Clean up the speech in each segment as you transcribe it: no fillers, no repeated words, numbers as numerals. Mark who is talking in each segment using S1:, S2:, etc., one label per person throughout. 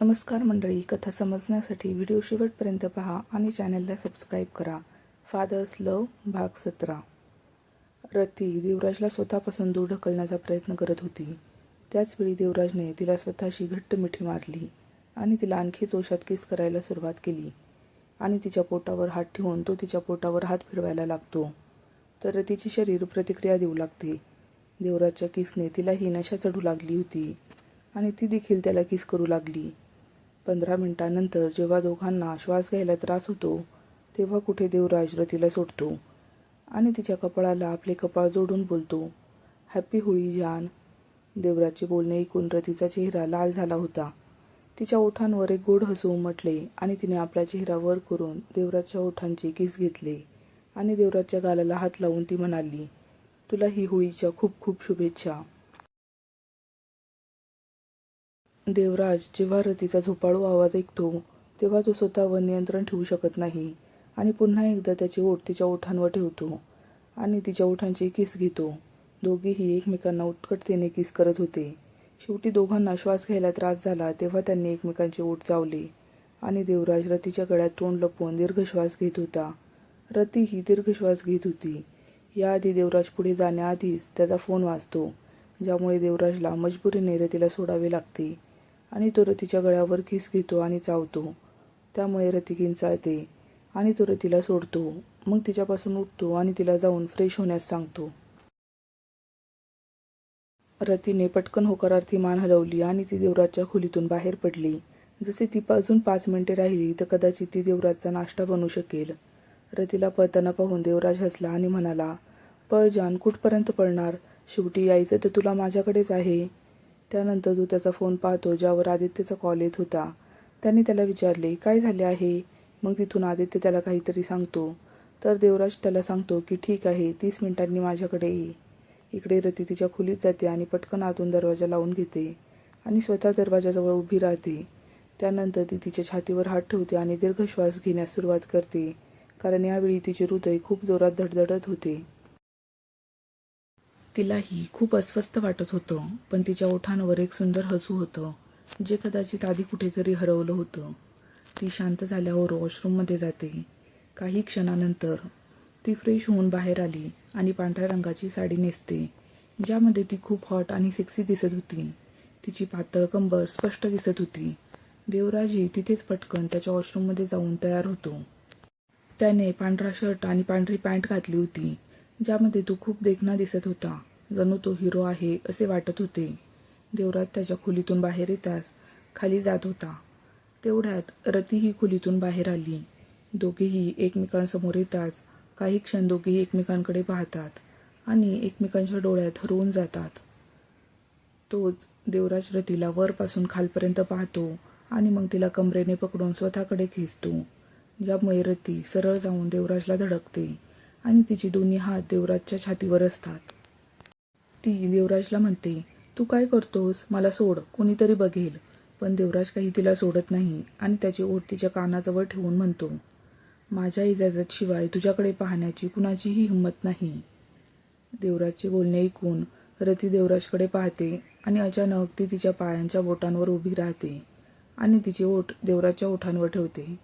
S1: नमस्कार मंडळी, कथा समजण्यासाठी व्हिडिओ शेवटपर्यंत पहा आणि चॅनलला सबस्क्राईब करा. फादर्स लव भाग 17. रती देवराजला स्वतःपासून दूर ढकलण्याचा प्रयत्न करत होती. त्याचवेळी देवराजने तिला स्वतःशी घट्ट मिठी मारली आणि तिला आणखी जोशात किस करायला सुरुवात केली आणि तिच्या पोटावर हात ठेवून तो तिच्या पोटावर हात फिरवायला लागतो, तर रतीचे शरीर प्रतिक्रिया देऊ लागते. देवराजच्या किसने तिलाही नशा चढू लागली होती आणि ती देखील त्याला किस करू लागली. 15 मिनिटांनंतर जेव्हा दोघांना श्वास घ्यायला त्रास होतो तेव्हा कुठे देवराज रतीला सोडतो आणि तिच्या कपाळाला आपले कपाळ जोडून बोलतो, हॅपी होळी जान. देवराजचे बोलणे ऐकून रतीचा चेहरा लाल झाला होता. तिच्या ओठांवर एक गोड हसू उमटले आणि तिने आपला चेहरा वर करून देवराजच्या ओठांचे किस घेतले आणि देवराजच्या गालाला हात लावून ती म्हणाली, तुला ही होळीच्या खूप खूप शुभेच्छा. देवराज जेव्हा रतीचा झोपाळू आवाज ऐकतो तेव्हा तो स्वतःवर नियंत्रण ठेवू शकत नाही आणि पुन्हा एकदा त्याचे ओठ तिच्या ओठांवर ठेवतो आणि तिच्या ओठांचे किस घेतो. दोघेही एकमेकांना उत्कटतेने किस करत होते. शेवटी दोघांना श्वास घ्यायला त्रास झाला तेव्हा त्यांनी एकमेकांचे ओठ चावले आणि देवराज रतीच्या गळ्यात तोंड लपवून दीर्घ श्वास घेत होता. रती ही दीर्घ श्वास घेत होती. याआधी देवराज पुढे जाण्याआधीच त्याचा फोन वाजतो, ज्यामुळे देवराजला मजबुरीने रतीला सोडावे लागते आणि तो रतीच्या गळ्यावर किस घेतो आणि चावतो. त्यामुळे रती किंचाळते आणि तो रतीला सोडतो. मग तिच्यापासून उठतो आणि तिला जाऊन फ्रेश होण्यास सांगतो. रतीने पटकन होकारार्थी मान हलवली आणि ती देवराजच्या खोलीतून बाहेर पडली. जसे ती अजून 5 मिनिटे राहिली तर कदाचित ती देवराजचा नाश्ता बनवू शकेल. रतीला पळताना पाहून देवराज हसला आणि म्हणाला, पळ जान, कुठपर्यंत पळणार? शेवटी यायचं तर तुला माझ्याकडेच आहे. त्यानंतर तो त्याचा फोन पाहतो, ज्यावर आदित्यचा कॉल येत होता. त्याने त्याला विचारले, काय झाले आहे? मग तिथून आदित्य त्याला काहीतरी सांगतो, तर देवराज त्याला सांगतो की ठीक आहे, 30 मिनिटांनी माझ्याकडे ये. इकडे रती तिच्या खोलीत जाते आणि पटकन आतून दरवाजा लावून घेते आणि स्वतः दरवाजाजवळ उभी राहते. त्यानंतर ती तिच्या छातीवर हात ठेवते आणि दीर्घ श्वास घेण्यास सुरुवात करते, कारण यावेळी तिचे हृदय खूप जोरात धडधडत होते. तिलाही खूप अस्वस्थ वाटत होतं, पण तिच्या ओठांवर एक सुंदर हसू होतं, जे कदाचित आधी कुठेतरी हरवलं होतं. ती शांत झाल्यावर वॉशरूममध्ये जाते. काही क्षणानंतर ती फ्रेश होऊन बाहेर आली आणि पांढऱ्या रंगाची साडी नेसते, ज्यामध्ये ती खूप हॉट आणि सेक्सी दिसत होती. तिची पातळ कंबर स्पष्ट दिसत होती. देवराजही तिथेच पटकन त्याच्या वॉशरूममध्ये जाऊन तयार होतो. त्याने पांढरा शर्ट आणि पांढरी पॅन्ट घातली होती, ज्यामध्ये तो खूप देखणा दिसत होता. जणू तो हिरो आहे असे वाटत होते. देवराज त्याच्या खोलीतून बाहेर येताच खाली जात होता. तेवढ्यात रतीही खोलीतून बाहेर आली. दोघेही एकमेकांसमोर येतात. काही क्षण दोघेही एकमेकांकडे पाहतात आणि एकमेकांच्या डोळ्यात हरवून जातात. तोच देवराज रतीला वरपासून खालपर्यंत पाहतो आणि मग तिला कमरेने पकडून स्वतःकडे खेचतो, ज्यामुळे रती सरळ जाऊन देवराजला धडकते आणि तिचे दोन्ही हात देवराजच्या छातीवर असतात. ती देवराजला म्हणते, तू काय करतोस? मला सोड, कोणीतरी बघेल. पण देवराज काही तिला सोडत नाही आणि त्याची ओठ तिच्या कानाजवळ ठेवून म्हणतो, माझ्या इजाजतशिवाय तुझ्याकडे पाहण्याची कुणाचीही हिंमत नाही. देवराजचे बोलणे ऐकून रती देवराजकडे पाहते आणि अचानक ती तिच्या पायांच्या बोटांवर उभी राहते आणि तिचे ओठ देवराजच्या ओठांवर ठेवते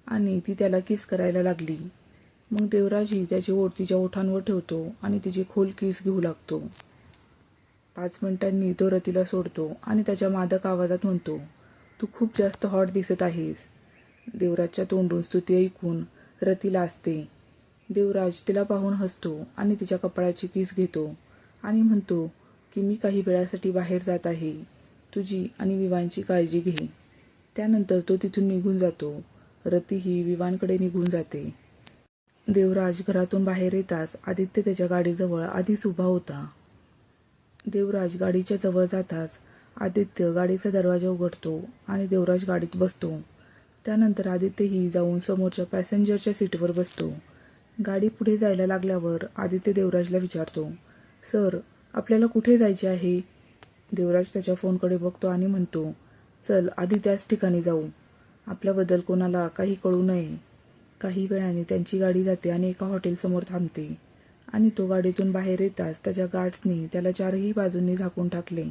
S1: आणि ती त्याला किस करायला लागली. मग देवराजही त्याचे ओठ तिच्या ओठांवर ठेवतो आणि तिचे खोल किस घेऊ लागतो. 5 मिनिटांनी तो रतीला सोडतो आणि त्याच्या मादक आवाजात म्हणतो, तू खूप जास्त हॉट दिसत आहेस. देवराजच्या तोंडून स्तुती ऐकून रती लाजते. देवराज तिला पाहून हसतो आणि तिच्या कपाळाची किस घेतो आणि म्हणतो की मी काही वेळासाठी बाहेर जात आहे, तुझी आणि विवानची काळजी घे. त्यानंतर तो तिथून निघून जातो. रती ही विवानकडे निघून जाते. देवराज घरातून बाहेर येताच आदित्य त्याच्या गाडीजवळ आधीच उभा होता. देवराज गाडीच्या जवळ जाताच आदित्य गाडीचा दरवाजा उघडतो आणि देवराज गाडीत बसतो. त्यानंतर आदित्यही जाऊन समोरच्या पॅसेंजरच्या सीटवर बसतो. गाडी पुढे जायला लागल्यावर आदित्य देवराजला विचारतो, सर, आपल्याला कुठे जायचे आहे? देवराज त्याच्या फोनकडे बघतो आणि म्हणतो, चल आधी त्याच ठिकाणी जाऊ. आपल्याबद्दल कोणाला काही कळू नये. काही वेळाने त्यांची गाडी जाते आणि एका हॉटेलसमोर थांबते आणि तो गाडीतून बाहेर येताच त्याच्या गार्ड्सनी त्याला चारही बाजूंनी झाकून टाकले.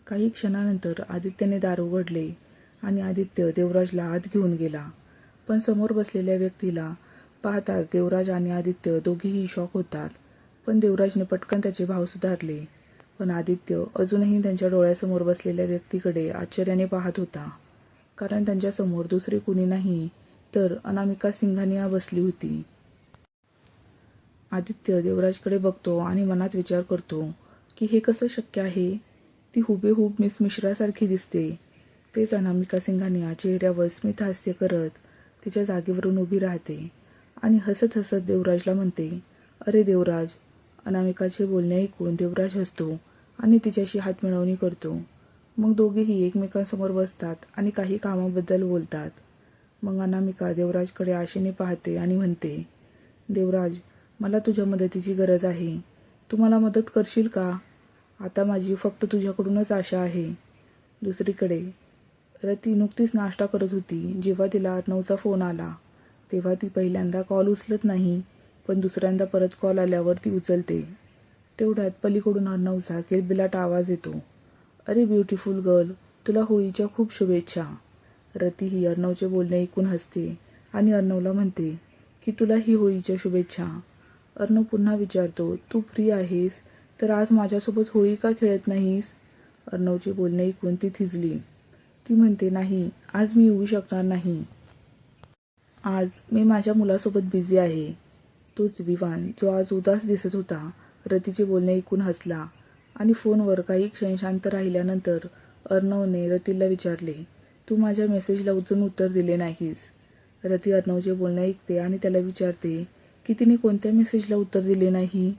S1: काही क्षणानंतर आदित्यने दार उघडले आणि आदित्य देवराजला आत घेऊन गेला. पण समोर बसलेल्या व्यक्तीला पाहताच देवराज आणि आदित्य दोघेही शॉक होतात. पण देवराजने पटकन त्याचे भाव सुधारले. पण आदित्य अजूनही त्यांच्या डोळ्यासमोर बसलेल्या व्यक्तीकडे आश्चर्याने पाहत होता. कारण त्यांच्यासमोर दुसरे कुणी नाही तर अनामिका सिंघानिया बसली होती. आदित्य देवराजकडे बघतो आणि मनात विचार करतो की हे कसं शक्य आहे. ती हुबेहूब मिस मिश्रासारखी दिसते. तेच अनामिका सिंघानिया चेहऱ्यावर स्मित हास्य करत तिच्या जागेवरून उभी राहते आणि हसत हसत देवराजला म्हणते, अरे देवराज. अनामिकाचे बोलणे ऐकून देवराज हसतो आणि तिच्याशी हातमिळवणी करतो. मग दोघेही एकमेकांसमोर बसतात आणि काही कामाबद्दल बोलतात. मग अनामिका देवराजकडे आशेने पाहते आणि म्हणते, देवराज, मला तुझ्या मदतीची गरज आहे. तू मला मदत करशील का? आता माझी फक्त तुझ्याकडूनच आशा आहे. दुसरीकडे रती नुकतीच नाश्ता करत होती जेव्हा तिला अर्णवचा फोन आला. तेव्हा ती पहिल्यांदा कॉल उचलत नाही, पण दुसऱ्यांदा परत कॉल आल्यावर ती उचलते. तेवढ्यात पलीकडून अर्णवचा किलबिलाट आवाज येतो. अरे ब्युटिफुल गर्ल, तुला होळीच्या खूप शुभेच्छा. रती ही अर्णवचे बोलणे ऐकून हसते आणि अर्णवला म्हणते की तुलाही होळीच्या शुभेच्छा. अर्णव पुन्हा विचारतो, तू फ्री आहेस तर आज माझ्यासोबत होळी का खेळत नाहीस? अर्णवचे बोलणे ऐकून ती थिजली. ती म्हणते, नाही, आज मी येऊ शकणार नाही. आज मी माझ्या मुलासोबत बिझी आहे. तोच विवान जो आज उदास दिसत होता रतीचे बोलणे ऐकून हसला आणि फोनवर काही क्षण शांत राहिल्यानंतर अर्णवने रतीला विचारले, तू माझ्या मेसेजला अजून उत्तर दिले नाहीस. रती अर्णवचे बोलणे ऐकते आणि त्याला विचारते की तिने कोणत्या मेसेजला उत्तर दिले नाही.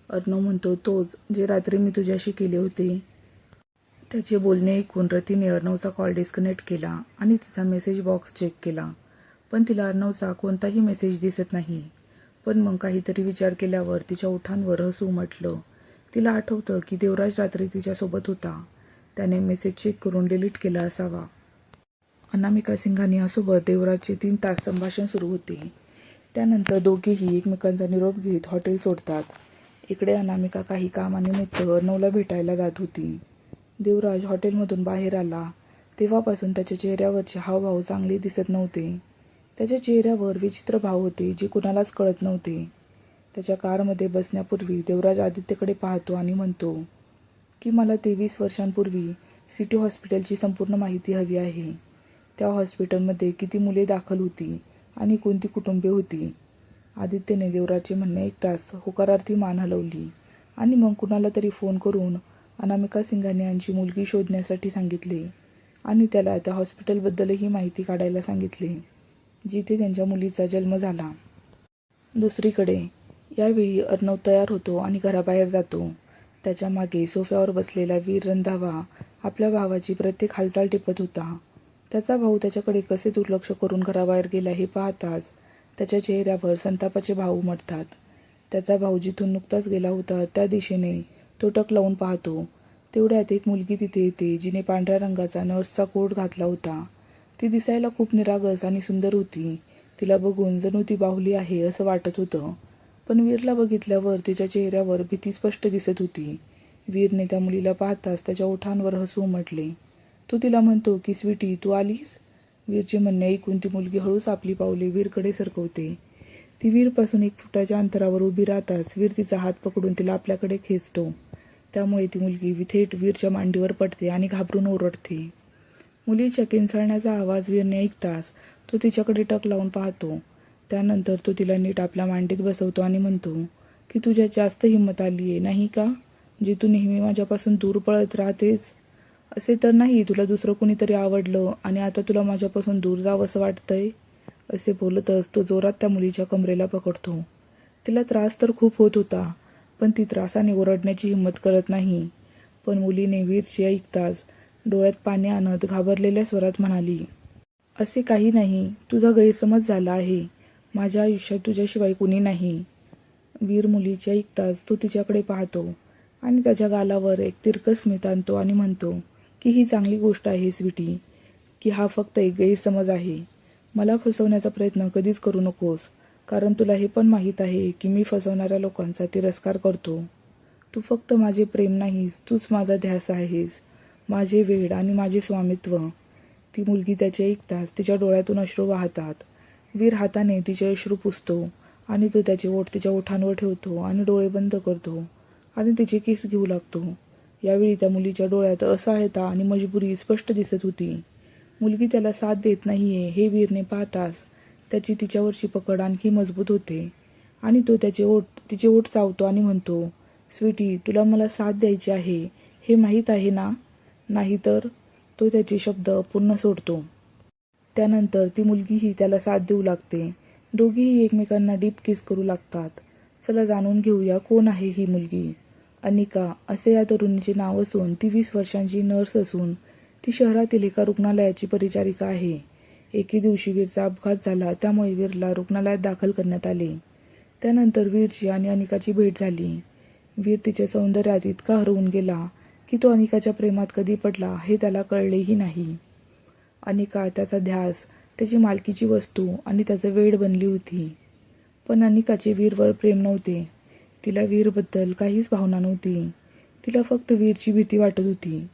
S1: अर्णव म्हणतो, तोच जे रात्री मी तुझ्याशी केले होते. त्याचे बोलणे ऐकून रतीने अर्णवचा कॉल डिस्कनेक्ट केला आणि तिचा मेसेज बॉक्स चेक केला. पण तिला अर्णवचा कोणताही मेसेज दिसत नाही. पण मग काहीतरी विचार केल्यावर तिच्या ओठांवर हसू उमटलं. तिला आठवतं की देवराज रात्री तिच्यासोबत होता. त्याने मेसेज चेक करून डिलीट केला असावा. अनामिका सिंघानियासोबत देवराजचे 3 तास संभाषण सुरू होते. त्यानंतर दोघेही एकमेकांचा निरोप घेत हॉटेल सोडतात. इकडे अनामिका काही कामानिमित्त अर्णवला भेटायला जात होती. देवराज हॉटेलमधून बाहेर आला तेव्हापासून त्याच्या चेहऱ्यावरचे हावभाव चांगले दिसत नव्हते. त्याच्या चेहऱ्यावर विचित्र भाव होते जे कुणालाच कळत नव्हते. त्याच्या कारमध्ये बसण्यापूर्वी देवराज आदित्यकडे पाहतो आणि म्हणतो की मला 23 वर्षांपूर्वी सिटी हॉस्पिटलची संपूर्ण माहिती हवी आहे. त्या हॉस्पिटलमध्ये किती मुले दाखल होती आणि कोणती कुटुंबे होती. आदित्यने देवराजचे म्हणणे ऐकताच होकारार्थी मान हलवली आणि मग कुणाला तरी फोन करून अनामिका सिंघानियांची मुलगी शोधण्यासाठी सांगितले आणि त्याला त्या हॉस्पिटलबद्दलही माहिती काढायला सांगितले जिथे त्यांच्या मुलीचा जन्म झाला. दुसरीकडे यावेळी अर्णव तयार होतो आणि घराबाहेर जातो. त्याच्या मागे सोफ्यावर बसलेला वीर रंधावा आपल्या भावाची प्रत्येक हालचाल टिपत होता. त्याचा भाऊ त्याच्याकडे कसे दुर्लक्ष करून घराबाहेर गेला हे पाहताच त्याच्या चेहऱ्यावर संतापाचे भाव उमटतात. त्याचा भाऊ जिथून नुकताच गेला होता त्या दिशेने तो टक लावून पाहतो. तेवढ्यात एक मुलगी तिथे येते जिने पांढऱ्या रंगाचा नर्सचा कोट घातला होता. ती दिसायला खूप निरागस आणि सुंदर होती. तिला बघून जणू ती बाहुली आहे असं वाटत होतं. पण वीरला बघितल्यावर तिच्या चेहऱ्यावर भीती स्पष्ट दिसत होती. वीरने त्या मुलीला पाहताच त्याच्या ओठांवर हसू उमटले. तो तिला म्हणतो की स्वीटी, तू आलीस? वीरचे म्हणणे ऐकून ती मुलगी हळूच आपली पावले वीरकडे सरकवते. ती वीरपासून 1 फुटाच्या अंतरावर उभी राहताच वीर तिचा हात पकडून तिला आपल्याकडे खेचतो. त्यामुळे ती मुलगी थेट वीरच्या मांडीवर पडते आणि घाबरून ओरडते. मुलीच्या किंचाळण्याचा आवाज वीरने ऐकताच तो तिच्याकडे टक लावून पाहतो. त्यानंतर तो तिला नीट आपल्या मांडीत बसवतो आणि म्हणतो की तुझ्यात जास्त हिंमत आली आहे नाही का, जी तू नेहमी माझ्यापासून दूर पळत राहतेस? असे तर नाही तुला दुसरं कोणीतरी आवडलं आणि आता तुला माझ्यापासून दूर जावंसं वाटतंय? असे बोलतच तो जोरात त्या मुलीच्या कमरेला पकडतो. तिला त्रास तर खूप होत होता, पण ती त्रासाने ओरडण्याची हिंमत करत नाही. पण मुलीने वीरचे ऐकताच डोळ्यात पाणी आणत घाबरलेल्या स्वरात म्हणाली, असे काही नाही, तुझा गैरसमज झाला आहे. माझ्या आयुष्यात तुझ्याशिवाय कुणी नाही. वीर मुलीचे ऐकताच तो तिच्याकडे पाहतो आणि त्याच्या गालावर एक तिरकस स्मित आणतो आणि म्हणतो की ही चांगली गोष्ट आहे स्वीटी, की हा फक्त एक गैरसमज आहे. मला फसवण्याचा प्रयत्न कधीच करू नकोस, कारण तुला हे पण माहीत आहे की मी फसवणाऱ्या लोकांचा तिरस्कार करतो. तू फक्त माझे प्रेम नाहीस, तूच माझा ध्यास आहेस, माझे वेड आणि माझे स्वामित्व. ती मुलगी त्याचे ऐकताच तिच्या डोळ्यातून अश्रू वाहतात. वीर हाताने तिचे अश्रू पुसतो आणि तो त्याचे ओठ तिच्या ओठांवर ठेवतो आणि डोळे बंद करतो आणि तिचे केस घेऊ लागतो. यावेळी त्या मुलीच्या डोळ्यात असहायता आणि मजबुरी स्पष्ट दिसत होती. मुलगी त्याला साथ देत नाहीये हे वीरने पाहताच त्याची तिच्यावरची पकड आणखी मजबूत होते आणि तो तिचे ओठ चावतो आणि म्हणतो, स्वीटी, तुला मला साथ द्यायची आहे हे माहीत आहे ना? नाहीतर? तो त्याचे शब्द पूर्ण सोडतो. त्यानंतर ती मुलगीही त्याला साथ देऊ लागते. दोघीही एकमेकांना डीप किस करू लागतात. चला जाणून घेऊया कोण आहे ही मुलगी. अनिका असे या तरुणीचे नाव असून ती 20 वर्षांची नर्स असून ती शहरातील एका रुग्णालयाची परिचारिका आहे. एके दिवशी वीरचा अपघात झाला, त्यामुळे वीरला रुग्णालयात दाखल करण्यात आले. त्यानंतर वीरची आणि अनिकाची भेट झाली. वीर तिच्या सौंदर्यात इतका हरवून गेला की तो अनिकाच्या प्रेमात कधी पडला हे त्याला कळलेही नाही. अनिका त्याचा ध्यास, त्याची मालकीची वस्तू आणि त्याचं वेड बनली होती. पण अनिकाचे वीरवर प्रेम नव्हते. तिला वीरबद्दल काहीच भावना नव्हती. तिला फक्त वीरची भीती वाटत होती.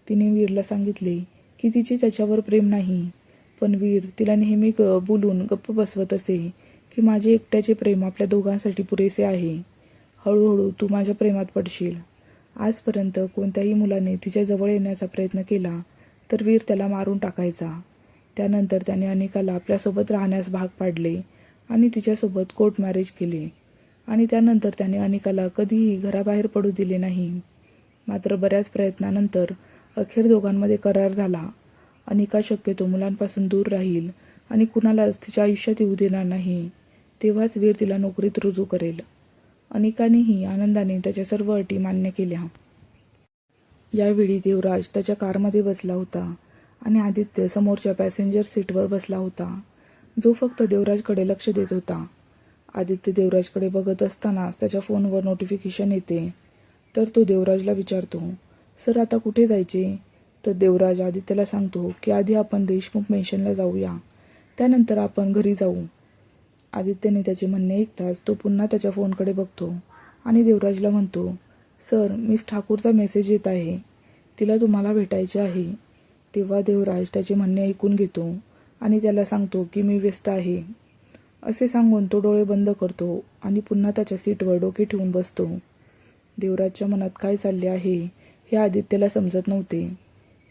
S1: तिने वीरला सांगितले की तिचे त्याच्यावर प्रेम नाही, पण वीर तिला नेहमी बोलून गप्प बसवत असे की माझे एकट्याचे प्रेम आपल्या दोघांसाठी पुरेसे आहे. हळूहळू तू माझ्या प्रेमात पडशील. आजपर्यंत कोणत्याही मुलाने तिच्या जवळ येण्याचा प्रयत्न केला तर वीर त्याला मारून टाकायचा. त्यानंतर त्याने अनिकाला आपल्यासोबत राहण्यास भाग पाडले आणि तिच्यासोबत कोर्ट मॅरेज केले आणि त्यानंतर त्याने अनिकाला कधीही घराबाहेर पडू दिले नाही. मात्र बऱ्याच प्रयत्नानंतर अखेर दोघांमध्ये करार झाला. अनिका शक्यतो मुलांपासून दूर राहील आणि कुणालाच तिच्या आयुष्यात येऊ देणार नाही. तेव्हाच वीर तिला नोकरीत रुजू करेल. अनिकानेही आनंदाने त्याच्या सर्व अटी मान्य केल्या. यावेळी देवराज त्याच्या कारमध्ये बसला होता आणि आदित्य समोरच्या पॅसेंजर सीटवर बसला होता, जो फक्त देवराजकडे लक्ष देत होता. आदित्य देवराजकडे बघत असतानाच त्याच्या फोनवर नोटिफिकेशन येते. तर तो देवराजला विचारतो, सर आता कुठे जायचे? तर देवराज आदित्यला सांगतो की आधी आपण देशमुख मेन्शनला जाऊया, त्यानंतर आपण घरी जाऊ. आदित्यने त्याचे म्हणणे ऐकताच तो पुन्हा त्याच्या फोनकडे बघतो आणि देवराजला म्हणतो, सर मिस ठाकूरचा मेसेज येत आहे, तिला तुम्हाला भेटायचे आहे. तेव्हा देवराज त्याचे म्हणणे ऐकून घेतो आणि त्याला सांगतो की मी व्यस्त आहे. असे सांगून तो डोळे बंद करतो आणि पुन्हा त्याच्या सीटवर डोके ठेवून बसतो. देवराजच्या मनात काय चालले आहे हे आदित्यला समजत नव्हते.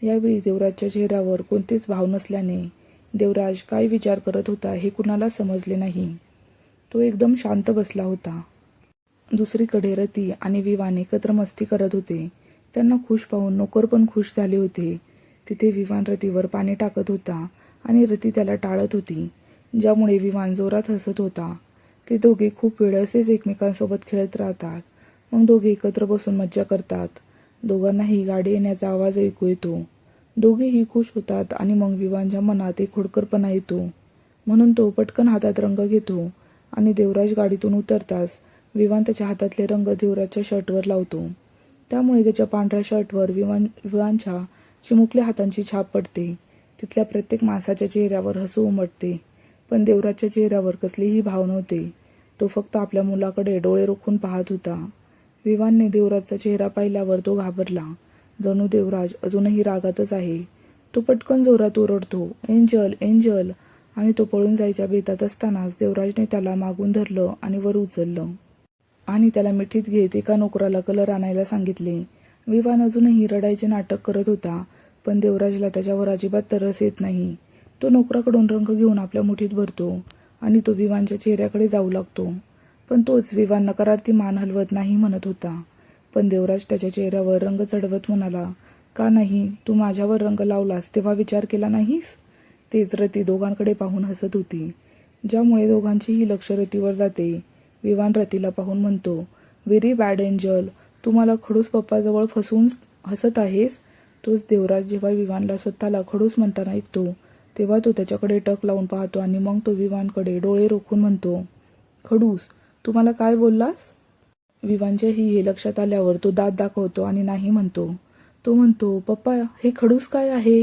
S1: यावेळी देवराजच्या चेहऱ्यावर कोणतेच भाव नसल्याने देवराज काय विचार करत होता हे कुणालाच समजले नाही. तो एकदम शांत बसला होता. दुसरीकडे रती आणि विवान एकत्र मस्ती करत होते. त्यांना खुश पाहून नोकर पण खुश झाले होते. तिथे विवान रतीवर पाणी टाकत होता आणि रती त्याला टाळत होती, ज्यामुळे विवान जोरात हसत होता. ते दोघे खूप वेळ असेच एकमेकांसोबत खेळत राहतात. मग दोघे एकत्र बसून मज्जा करतात. दोघांनाही गाडी येण्याचा आवाज ऐकू येतो. दोघेही खुश होतात आणि मग विवानच्या मनात एक खोडकरपणा येतो, म्हणून तो पटकन हातात रंग घेतो आणि देवराज गाडीतून उतरताच विवान त्याच्या हातातले रंग देवराजच्या शर्टवर लावतो. त्यामुळे त्याच्या पांढऱ्या शर्टवर विवानच्या चिमुकल्या हातांची छाप पडते. तिथल्या प्रत्येक माणसाच्या चेहऱ्यावर हसू उमटते, पण देवराजच्या चेहऱ्यावर कसलेही भाव नव्हते. तो फक्त आपल्या मुलाकडे डोळे रोखून पाहत होता. विवानने देवराजचा चेहरा पाहिल्यावर तो घाबरला. जणू देवराज अजूनही रागातच आहे. तो पटकन जोरात ओरडतो, एंजल एंजल, आणि तो पळून जायच्या बेतात असतानाच देवराजने त्याला मागून धरलं आणि वर उचललं आणि त्याला मिठीत घेत एका नोकराला कलर आणायला सांगितले. विवान अजूनही रडायचे नाटक करत होता, पण देवराजला त्याच्यावर अजिबात तरस येत नाही. तो नोकराकडून रंग घेऊन आपल्या मुठीत भरतो आणि तो विवानच्या चेहऱ्याकडे जाऊ लागतो, पण तोच विवान नकारार्थी मान हलवत नाही म्हणत होता. पण देवराज त्याच्या चेहऱ्यावर रंग चढवत म्हणाला, का नाही, तू माझ्यावर रंग लावलास तेव्हा विचार केला नाहीस? तेच रती दोघांकडे पाहून हसत होती, ज्यामुळे दोघांचेही लक्ष रतीवर जाते. विवान रतीला पाहून म्हणतो, व्हेरी बॅड एंजल, तू मला खडूस पप्पाजवळ फसवून हसत आहेस. तोच देवराज जेव्हा विवानला स्वतःला खडूस म्हणताना ऐकतो तेव्हा तो त्याच्याकडे टक लावून पाहतो आणि मग तो विवानकडे डोळे रोखून म्हणतो, खडूस, तू मला काय बोललास? विवानच्याही हे लक्षात आल्यावर तो दात दाखवतो आणि नाही म्हणतो. तो म्हणतो, पप्पा, हे खडूस काय आहे?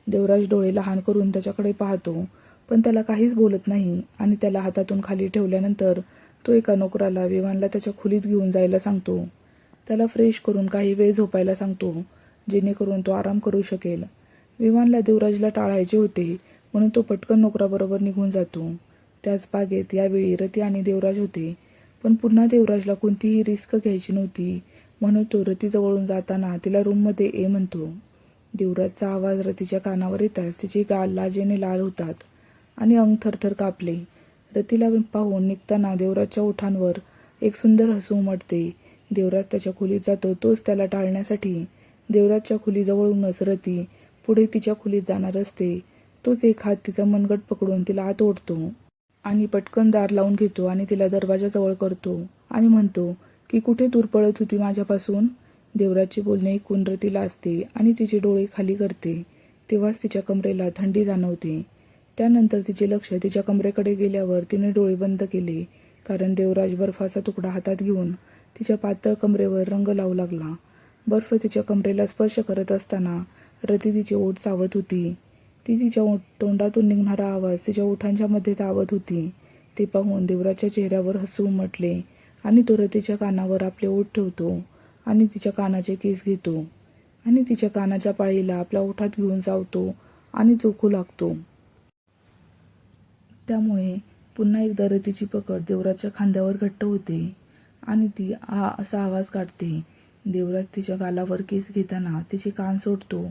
S1: देवराज डोळे लहान करून त्याच्याकडे पाहतो, पण त्याला काहीच बोलत नाही आणि त्याला हातातून खाली ठेवल्यानंतर तो एका नोकराला विवानला त्याच्या खोलीत घेऊन जायला सांगतो. त्याला फ्रेश करून काही वेळ झोपायला सांगतो, जेणेकरून तो आराम करू शकेल. विमानला देवराजला टाळायचे होते म्हणून तो पटकन नोकराबरोबर निघून जातो. त्याच बागेत यावेळी रती आणि देवराज होते, पण पुन्हा देवराजला कोणतीही रिस्क घ्यायची नव्हती म्हणून तो रतीजवळून जाताना तिला रूममध्ये ये म्हणतो. देवराजचा आवाज रतीच्या कानावर येताच तिचे गाल लाजेने लाल होतात आणि अंग थरथर कापले. रतीला पाहून निघताना देवराजच्या ओठांवर एक सुंदर हसू उमटते. देवराज त्याच्या खोलीत जातो, तोच त्याला टाळण्यासाठी देवराजच्या खोलीजवळूनच रती पुढे तिच्या खोलीत जाणार असते. तोच एक हात तिचा मनगट पकडून तिला आत ओढतो आणि पटकन दार लावून घेतो आणि तिला दरवाजाजवळ करतो आणि म्हणतो की कुठे दूर पळत होती माझ्यापासून. देवराजचे बोलणे ऐकून रती लाजते आणि तिचे डोळे खाली करते. तेव्हाच तिच्या कमरेला थंडी जाणवते. त्यानंतर तिचे लक्ष तिच्या कमरेकडे गेल्यावर तिने डोळे बंद केले, कारण देवराज बर्फाचा तुकडा हातात घेऊन तिच्या पातळ कमरेवर रंग लावू लागला. बर्फ तिच्या कमरेला स्पर्श करत असताना रती तिचे ओठ चावत होती. ती तिच्या तोंडातून निघणारा आवाज तिच्या ओठांच्या मध्ये दाबत होती. ते पाहून देवराजच्या चेहऱ्यावर हसू उमटले आणि तो रतीच्या कानावर आपले ओठ ठेवतो आणि तिच्या कानाचे केस घेतो आणि तिच्या कानाच्या पाळीला आपल्या ओठात घेऊन चावतो आणि चोखू लागतो. त्यामुळे पुन्हा एकदा रतीची पकड देवराजच्या खांद्यावर घट्ट होते आणि ती आ असा आवाज काढते. देवराज तिच्या गालावर केस घेताना तिचे कान सोडतो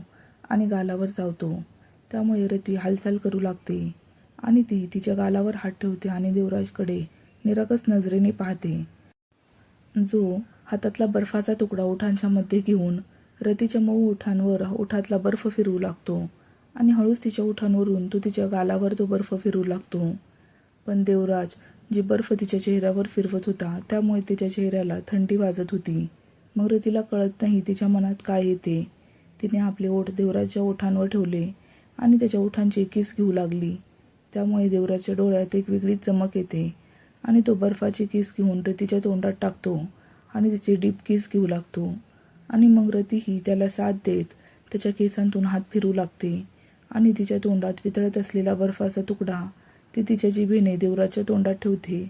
S1: आणि गालावर चावतो. त्यामुळे रती हालचाल करू लागते आणि ती तिच्या गालावर हात ठेवते आणि देवराजकडे निरागस नजरेने पाहते, जो हातातला बर्फाचा तुकडा ओठांच्या मध्ये घेऊन रतीच्या मऊ ओठांवर ओठातला बर्फ फिरवू लागतो आणि हळूच तिच्या ओठांवरून तो तिच्या गालावर तो बर्फ फिरू लागतो. पण देवराज जे बर्फ तिच्या चेहऱ्यावर फिरवत होता त्यामुळे तिच्या चेहऱ्याला थंडी वाजत होती. मग रतीला कळत नाही तिच्या मनात काय येते. तिने आपले ओठ देवराजच्या ओठांवर ठेवले आणि त्याच्या ओठांचे किस घेऊ लागली. त्यामुळे देवराजच्या डोळ्यात एक वेगळीच चमक येते आणि तो बर्फाचे किस घेऊन रतीच्या तोंडात टाकतो आणि तिचे डीप किस घेऊ लागतो. आणि मग रतीही त्याला साथ देत त्याच्या केसांतून हात फिरू लागते आणि तिच्या तोंडात वितळत असलेला बर्फाचा तुकडा ती तिच्या जिभेने देवराजच्या तोंडात ठेवते.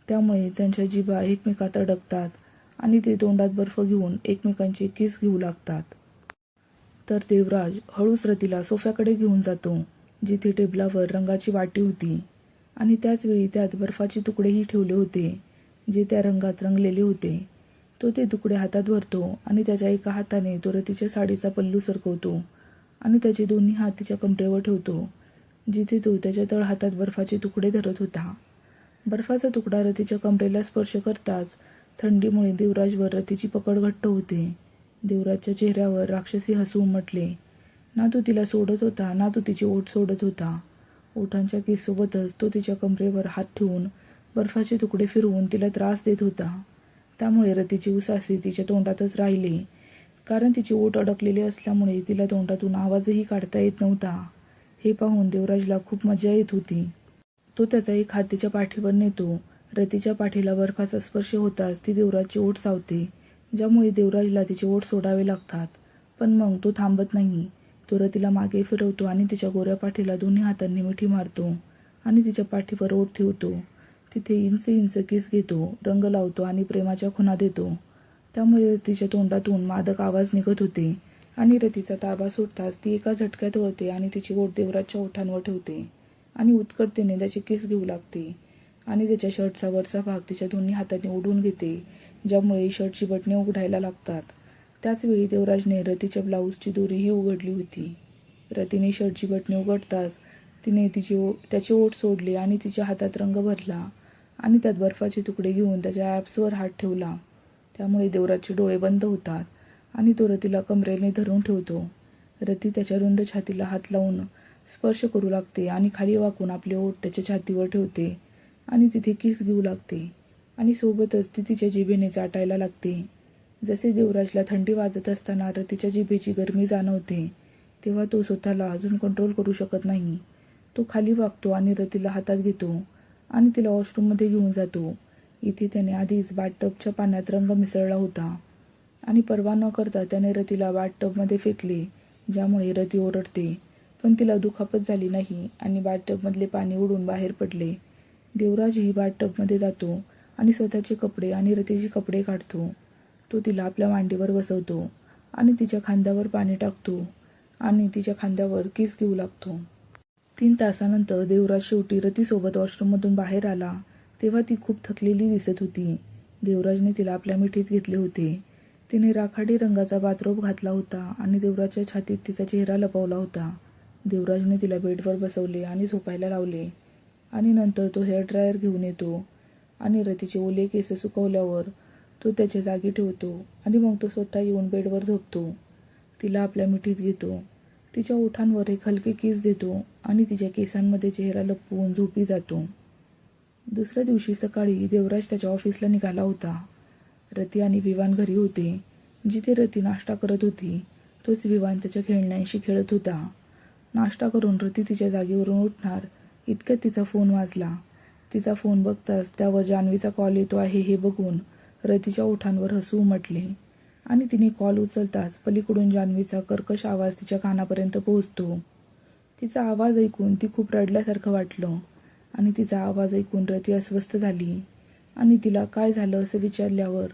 S1: त्यामुळे त्यांच्या जिभा एकमेकात अडकतात आणि ते तोंडात बर्फ घेऊन एकमेकांचे किस घेऊ लागतात. तर देवराज हळूच रतीला सोफ्याकडे घेऊन जातो, जिथे टेबलावर रंगाची वाटी होती आणि त्याच वेळी त्यात बर्फाचे तुकडेही ठेवले होते, जे त्या रंगात रंगलेले होते. तो ते तुकडे हातात भरतो आणि त्याच्या एका हाताने तो रतीच्या साडीचा पल्लू सरकवतो आणि त्याचे दोन्ही हात तिच्या कमरेवर ठेवतो, जिथे तो त्याच्या तळहातात बर्फाचे तुकडे धरत होता. बर्फाचा तुकडा रतीच्या कमरेला स्पर्श करताच थंडीमुळे देवराजवर रतीची पकड घट्ट होते. देवराजच्या चेहऱ्यावर राक्षसी हसू उमटले. ना तो तिला सोडत होता ना तो तिचे ओठ सोडत होता. ओठांच्या केससोबतच तो तिच्या कमरेवर हात ठेवून बर्फाचे तुकडे फिरवून तिला त्रास देत होता. त्यामुळे रतीची उसासी तिच्या तोंडातच राहिली, कारण तिचे ओठ अडकलेले असल्यामुळे तिला तोंडातून आवाजही काढता येत नव्हता. हे पाहून देवराजला खूप मजा येत होती. तो त्याचा एक हात तिच्या पाठीवर नेतो. रतीच्या पाठीला बर्फाचा स्पर्श होताच ती देवराजची ओठ चावते, ज्यामुळे देवराजला तिचे ओठ सोडावे लागतात. पण मग तो थांबत नाही. तो रतीला मागे फिरवतो आणि तिच्या गोऱ्या पाठीला दोन्ही हातांनी मिठी मारतो आणि तिच्या पाठीवर ओठ ठेवतो. तिथे इंच इंच किस घेतो, रंग लावतो आणि प्रेमाच्या खुणा देतो. त्यामुळे तिच्या तोंडातून मादक आवाज निघत होते आणि रतीचा ताबा सुटताच ती एका झटक्यात वळते आणि तिची ओठ देवराजच्या ओठांवर ठेवते आणि उत्कटतेने त्याचे केस घेऊ लागते आणि त्याच्या शर्टचा वरचा भाग तिच्या दोन्ही हातांनी ओढून घेते, ज्यामुळे शर्टची बटणे उघडायला लागतात. त्याचवेळी देवराजने रतीच्या ब्लाऊजची दोरीही उघडली होती. रतीने शर्टची बटणे उघडताच तिने त्याचे ओठ सोडले आणि तिच्या हातात रंग भरला आणि त्यात बर्फाचे तुकडे घेऊन त्याच्या ॲप्सवर हात ठेवला. त्यामुळे देवराजचे डोळे बंद होतात आणि तो रतीला कमरेने धरून ठेवतो. रती त्याच्या रुंद छातीला हात लावून स्पर्श करू लागते आणि खाली वाकून आपले ओठ त्याच्या छातीवर ठेवते आणि तिथे किस घेऊ लागते आणि सोबतच ती तिच्या जिभेने चाटायला लागते. जसे देवराजला थंडी वाजत असताना रतीच्या जिभेची गरमी जाणवते, तेव्हा तो स्वतःला अजून कंट्रोल करू शकत नाही. तो खाली वाकतो आणि रतीला हातात घेतो आणि तिला वॉशरूममध्ये घेऊन जातो. इथे त्याने आधीच बाथटबच्या पाण्यात रंग मिसळला होता आणि पर्वा न करता त्याने रतीला बाथटबमध्ये फेकले, ज्यामुळे रती ओरडते. पण तिला दुखापत झाली नाही आणि बाथटबमधले पाणी उडून बाहेर पडले. देवराजही बाथटबमध्ये जातो आणि स्वतःचे कपडे आणि रतीचे कपडे काढतो. तो तिला आपल्या मांडीवर बसवतो आणि तिच्या खांद्यावर पाणी टाकतो आणि तिच्या खांद्यावर किस घेऊ लागतो. 3 तासानंतर देवराज शेवटी रतीसोबत वॉशरूममधून बाहेर आला तेव्हा ती खूप थकलेली दिसत होती. देवराजने तिला आपल्या मिठीत घेतले होते. तिने राखाडी रंगाचा बाथरोब घातला होता आणि देवराजच्या छातीत तिचा चेहरा लपवला होता. देवराजने तिला बेडवर बसवले आणि झोपायला लावले आणि नंतर तो हेअर ड्रायर घेऊन येतो आणि रतीचे ओले केस सुकवल्यावर तो त्याच्या जागी ठेवतो आणि मग तो स्वतः येऊन बेडवर झोपतो. तिला आपल्या मिठीत घेतो, तिच्या ओठांवर एक हलके किस देतो आणि तिच्या केसांमध्ये चेहरा लपवून झोपी जातो. दुसऱ्या दिवशी सकाळी देवराज त्याच्या ऑफिसला निघाला होता. रती आणि विवान घरी होते. जिथे रती नाश्ता करत होती तोच विवान त्याच्या खेळण्यांशी खेळत होता. नाश्ता करून रती तिच्या जागेवरून उठणार इतक्यात तिचा फोन वाजला. तिचा फोन बघताच त्यावर जान्हवीचा कॉल येतो आहे हे बघून रतीच्या ओठांवर हसू उमटले आणि तिने कॉल उचलताच पलीकडून जान्हवीचा कर्कश आवाज तिच्या कानापर्यंत पोहोचतो. तिचा आवाज ऐकून ती खूप रडल्यासारखं वाटलं आणि तिचा आवाज ऐकून रती अस्वस्थ झाली आणि तिला काय झालं असं विचारल्यावर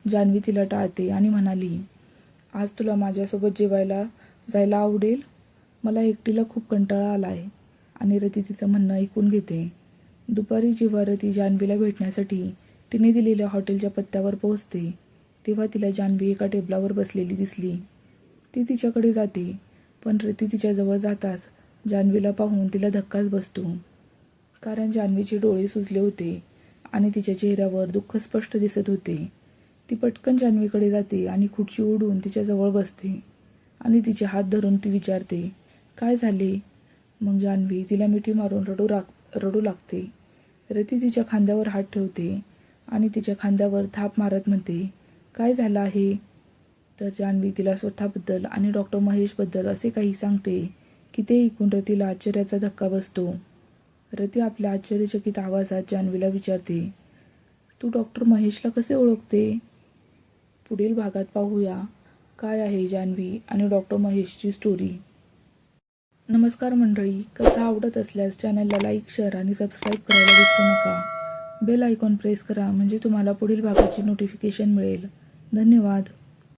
S1: जान्हवी तिला टाळते आणि म्हणाली, आज तुला माझ्यासोबत जेवायला जायला आवडेल? मला एकटीला खूप कंटाळा आला आहे. आणि रती तिचं म्हणणं ऐकून घेते. दुपारी जेव्हा रती जान्हवीला भेटण्यासाठी तिने दिलेल्या हॉटेलच्या पत्त्यावर पोहोचते तेव्हा तिला जान्हवी एका टेबलावर बसलेली दिसली. ती तिच्याकडे जाते पण रती तिच्याजवळ जाताच जान्हवीला पाहून तिला धक्काच बसतो. कारण जान्हवीचे डोळे सुजले होते आणि तिच्या चेहऱ्यावर दुःख स्पष्ट दिसत होते. ती पटकन जान्हवीकडे जाते आणि खुर्ची ओढून तिच्याजवळ बसते आणि तिचे हात धरून ती विचारते, काय झाले? मग जान्हवी तिला मिठी मारून रडू लागते. रती तिच्या खांद्यावर हात ठेवते आणि तिच्या खांद्यावर थाप मारत म्हणते, काय झालं आहे? तर जान्हवी तिला स्वतःबद्दल आणि डॉक्टर महेशबद्दल असे काही सांगते की ते ऐकून रतीला आश्चर्याचा धक्का बसतो. रती आपल्या आश्चर्यचकित आवाजात जान्हवीला विचारते, तू डॉक्टर महेशला कसे ओळखते? पुढील भागात पाहूया काय आहे जान्हवी आणि डॉक्टर महेशची स्टोरी. नमस्कार मंडळी, कथा आवडत असल्यास चॅनलला लाईक, शेअर आणि सबस्क्राईब करायला विसरू नका. बेल आयकॉन प्रेस करा म्हणजे तुम्हाला पुढील भागाची नोटिफिकेशन मिळेल. धन्यवाद.